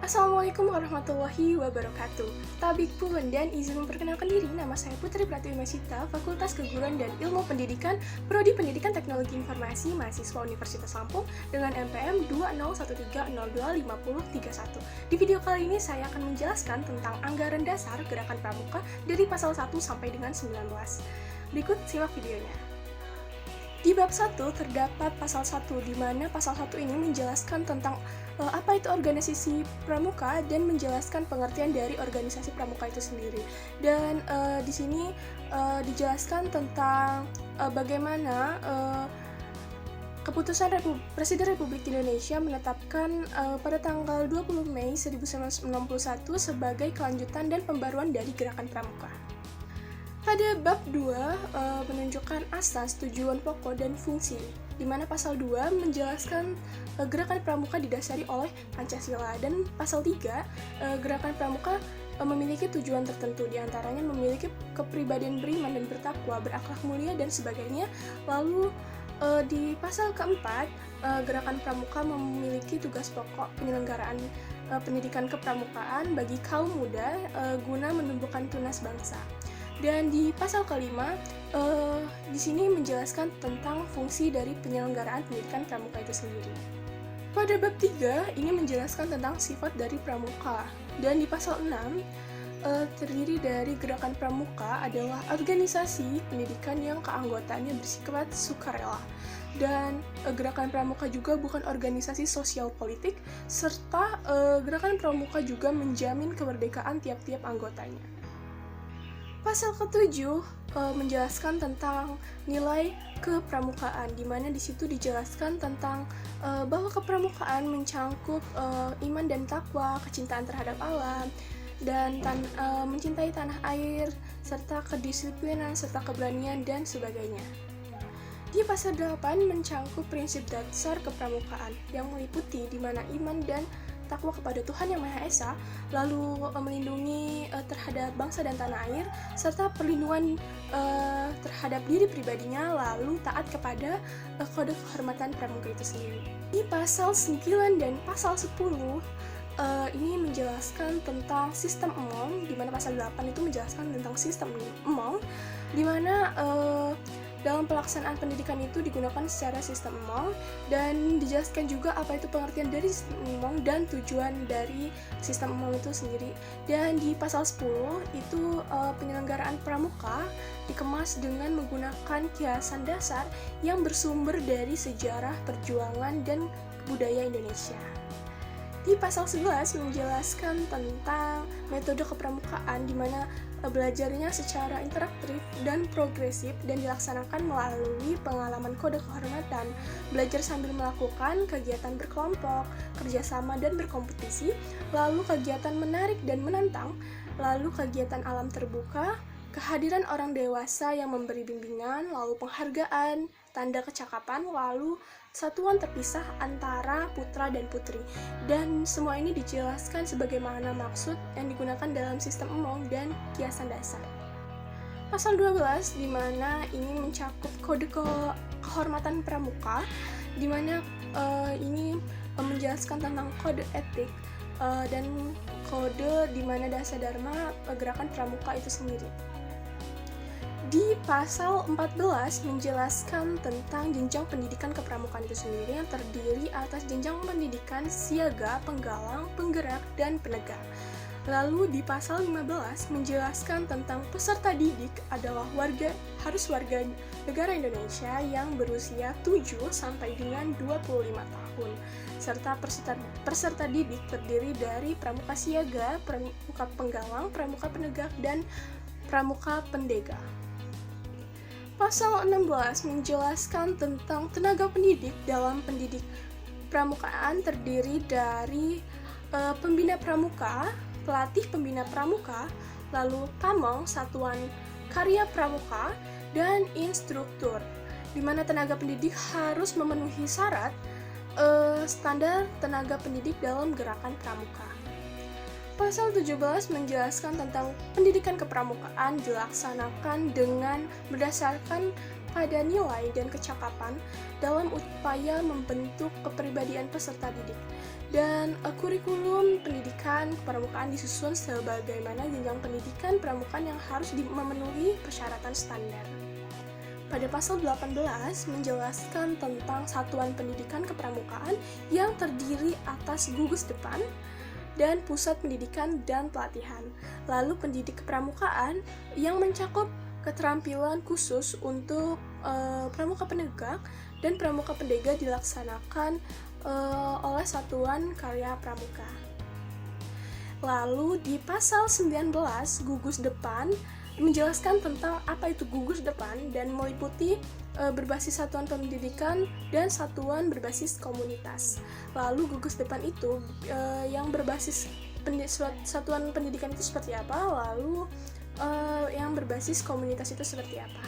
Assalamualaikum warahmatullahi wabarakatuh. Tabik Pulen dan izin memperkenalkan diri, nama saya Putri Pratiwi Masita, Fakultas Keguruan dan Ilmu Pendidikan, Prodi Pendidikan Teknologi Informasi, mahasiswa Universitas Lampung dengan NPM 20130255031. Di video kali ini saya akan menjelaskan tentang anggaran dasar gerakan pramuka dari pasal 1 sampai dengan 19. Berikut simak videonya. Di bab 1 terdapat pasal 1, di mana pasal 1 ini menjelaskan tentang apa itu organisasi pramuka dan menjelaskan pengertian dari organisasi pramuka itu sendiri. Dan di sini dijelaskan tentang bagaimana keputusan Presiden Republik Indonesia menetapkan pada tanggal 20 Mei 1991 sebagai kelanjutan dan pembaruan dari gerakan pramuka. Pada bab 2 menunjukkan asas, tujuan pokok, dan fungsi, di mana pasal 2 menjelaskan gerakan pramuka didasari oleh Pancasila, dan pasal 3 gerakan pramuka memiliki tujuan tertentu, diantaranya memiliki kepribadian beriman dan bertakwa, berakhlak mulia, dan sebagainya. Lalu di pasal keempat, gerakan pramuka memiliki tugas pokok penyelenggaraan pendidikan kepramukaan bagi kaum muda guna menumbuhkan tunas bangsa. Dan di pasal kelima, di sini menjelaskan tentang fungsi dari penyelenggaraan pendidikan pramuka itu sendiri. Pada bab 3, ini menjelaskan tentang sifat dari pramuka. Dan di pasal 6, terdiri dari gerakan pramuka adalah organisasi pendidikan yang keanggotaannya bersifat sukarela. Dan gerakan pramuka juga bukan organisasi sosial politik, serta gerakan pramuka juga menjamin kemerdekaan tiap-tiap anggotanya. Pasal ke-7 menjelaskan tentang nilai kepramukaan, di mana di situ dijelaskan tentang bahwa kepramukaan mencangkup iman dan takwa, kecintaan terhadap alam, dan mencintai tanah air, serta kedisiplinan, serta keberanian, dan sebagainya. Di pasal 8 mencangkup prinsip dasar kepramukaan yang meliputi di mana iman dan takwa kepada Tuhan Yang Maha Esa, lalu melindungi terhadap bangsa dan tanah air, serta perlindungan terhadap diri pribadinya, lalu taat kepada kode kehormatan pramuka itu sendiri. Di pasal 9 dan pasal 10 ini menjelaskan tentang sistem emong, di mana pasal 8 itu menjelaskan tentang sistem emong, di mana dalam pelaksanaan pendidikan itu digunakan secara sistem emong, dan dijelaskan juga apa itu pengertian dari sistem emong dan tujuan dari sistem emong itu sendiri. Dan di pasal 10 itu penyelenggaraan pramuka dikemas dengan menggunakan kiasan dasar yang bersumber dari sejarah, perjuangan, dan budaya Indonesia. Di pasal 11 menjelaskan tentang metode kepramukaan, di mana belajarnya secara interaktif dan progresif dan dilaksanakan melalui pengalaman kode kehormatan, belajar sambil melakukan kegiatan berkelompok, kerjasama dan berkompetisi, lalu kegiatan menarik dan menantang, lalu kegiatan alam terbuka, kehadiran orang dewasa yang memberi bimbingan, lalu penghargaan, tanda kecakapan, lalu satuan terpisah antara putra dan putri. Dan semua ini dijelaskan sebagaimana maksud yang digunakan dalam sistem emong dan kiasan dasar. Pasal 12 di mana ini mencakup kode kehormatan pramuka, di mana ini menjelaskan tentang kode etik dan kode di mana dasar dharma gerakan pramuka itu sendiri. Di pasal 14 menjelaskan tentang jenjang pendidikan kepramukaan itu sendiri yang terdiri atas jenjang pendidikan siaga, penggalang, penggerak, dan penegak. Lalu di pasal 15 menjelaskan tentang peserta didik adalah harus warga negara Indonesia yang berusia 7 sampai dengan 25 tahun. Serta peserta didik terdiri dari pramuka siaga, pramuka penggalang, pramuka penegak, dan pramuka pendega. Pasal 16 menjelaskan tentang tenaga pendidik dalam pendidik pramukaan terdiri dari pembina pramuka, pelatih pembina pramuka, lalu pamong, satuan karya pramuka, dan instruktur, di mana tenaga pendidik harus memenuhi syarat standar tenaga pendidik dalam gerakan pramuka. Pasal 17 menjelaskan tentang pendidikan kepramukaan dilaksanakan dengan berdasarkan pada nilai dan kecakapan dalam upaya membentuk kepribadian peserta didik. Dan kurikulum pendidikan kepramukaan disusun sebagaimana jenjang pendidikan pramukaan yang harus memenuhi persyaratan standar. Pada pasal 18 menjelaskan tentang satuan pendidikan kepramukaan yang terdiri atas gugus depan dan pusat pendidikan dan pelatihan. Lalu pendidik kepramukaan yang mencakup keterampilan khusus untuk pramuka penegak dan pramuka pendega dilaksanakan oleh satuan karya pramuka. Lalu di pasal 19 gugus depan menjelaskan tentang apa itu gugus depan dan meliputi berbasis satuan pendidikan dan satuan berbasis komunitas. Lalu gugus depan itu yang berbasis satuan pendidikan itu seperti apa, lalu yang berbasis komunitas itu seperti apa.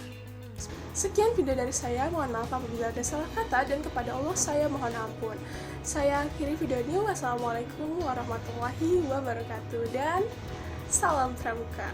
Sekian video dari saya, mohon maaf apabila ada salah kata dan kepada Allah saya mohon ampun. Saya akhiri video ini. Wassalamualaikum warahmatullahi wabarakatuh dan salam pramuka.